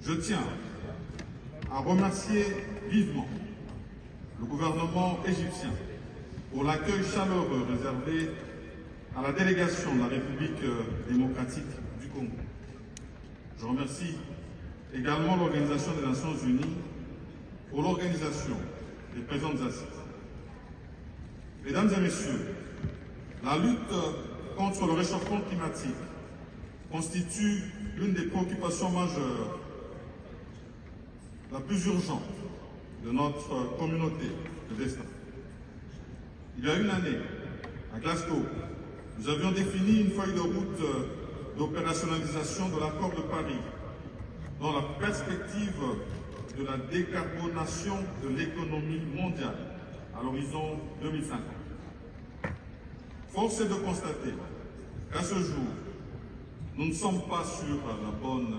Je tiens à remercier vivement le gouvernement égyptien pour l'accueil chaleureux réservé à la délégation de la République démocratique du Congo. Je remercie également l'Organisation des Nations Unies pour l'organisation des présentes assises. Mesdames et messieurs, la lutte contre le réchauffement climatique constitue l'une des préoccupations majeures, la plus urgente de notre communauté de destin. Il y a une année, à Glasgow, nous avions défini une feuille de route d'opérationnalisation de l'accord de Paris dans la perspective de la décarbonation de l'économie mondiale à l'horizon 2050. Force est de constater qu'à ce jour, nous ne sommes pas sur la bonne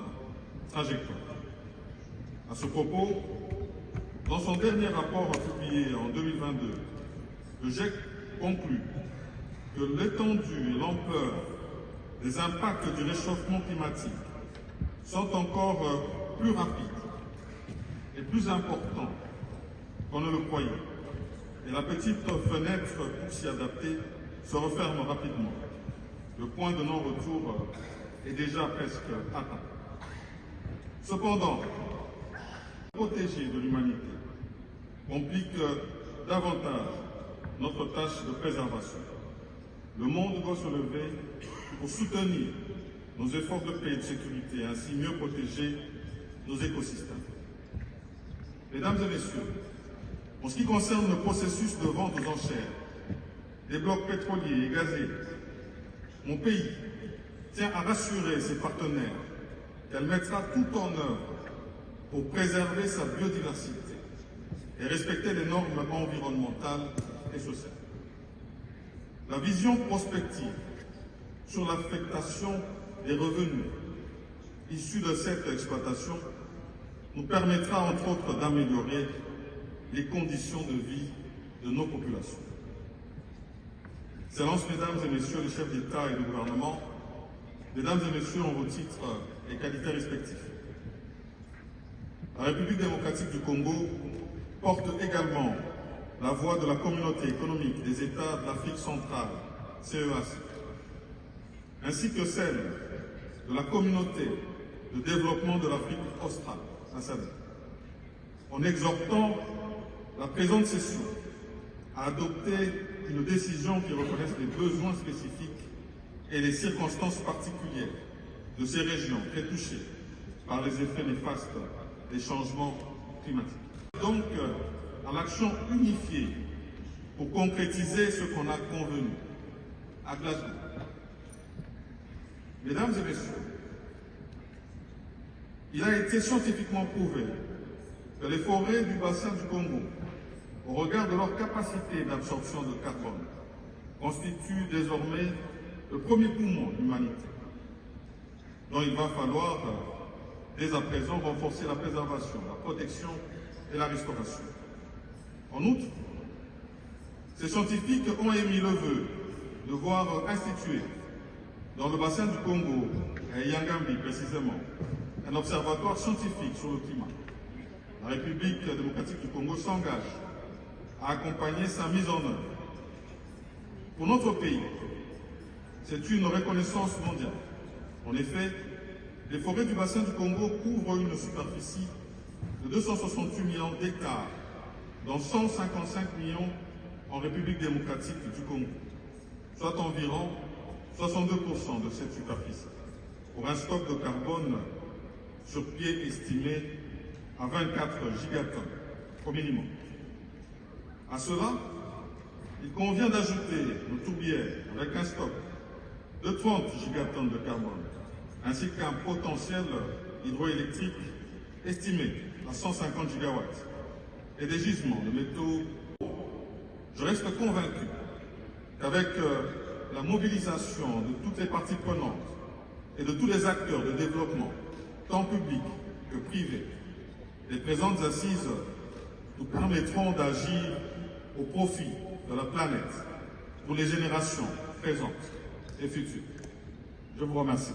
trajectoire. À ce propos, dans son dernier rapport publié en 2022, le GIEC conclut que l'étendue et l'ampleur des impacts du réchauffement climatique sont encore plus rapides et plus importants qu'on ne le croyait. Et la petite fenêtre pour s'y adapter se referme rapidement. Le point de non-retour est déjà presque atteint. Cependant, protéger de l'humanité complique davantage notre tâche de préservation. Le monde doit se lever pour soutenir nos efforts de paix et de sécurité et ainsi mieux protéger nos écosystèmes. Mesdames et messieurs, en ce qui concerne le processus de vente aux enchères des blocs pétroliers et gaziers, mon pays tient à rassurer ses partenaires qu'elle mettra tout en œuvre pour préserver sa biodiversité et respecter les normes environnementales et sociales. La vision prospective sur l'affectation des revenus issus de cette exploitation nous permettra entre autres d'améliorer les conditions de vie de nos populations. Excellences, Mesdames et Messieurs les chefs d'État et de gouvernement, Mesdames et Messieurs en vos titres et qualités respectifs, la République démocratique du Congo porte également la voix de la communauté économique des États de l'Afrique centrale, CEAC, ainsi que celle de la communauté de développement de l'Afrique australe, la SADC, en exhortant la présente session à adopter une décision qui reconnaisse les besoins spécifiques et les circonstances particulières de ces régions très touchées par les effets néfastes des changements climatiques. Donc, à l'action unifiée pour concrétiser ce qu'on a convenu à Glasgow. Mesdames et messieurs, il a été scientifiquement prouvé que les forêts du bassin du Congo, au regard de leur capacité d'absorption de carbone, constituent désormais le premier poumon de l'humanité, dont il va falloir dès à présent renforcer la préservation, la protection et la restauration. En outre, ces scientifiques ont émis le vœu de voir instituer dans le bassin du Congo, à Yangambi précisément, un observatoire scientifique sur le climat. La République démocratique du Congo s'engage à accompagner sa mise en œuvre. Pour notre pays, c'est une reconnaissance mondiale. En effet, les forêts du bassin du Congo couvrent une superficie de 268 millions d'hectares, dont 155 millions en République démocratique du Congo, soit environ 62% de cette superficie, pour un stock de carbone sur pied estimé à 24 gigatonnes au minimum. À cela, il convient d'ajouter nos tourbières avec un stock de 30 gigatonnes de carbone, ainsi qu'un potentiel hydroélectrique estimé à 150 gigawatts et des gisements de métaux. Je reste convaincu qu'avec la mobilisation de toutes les parties prenantes et de tous les acteurs de développement, tant publics que privés, les présentes assises nous permettront d'agir au profit de la planète pour les générations présentes et futures. Je vous remercie.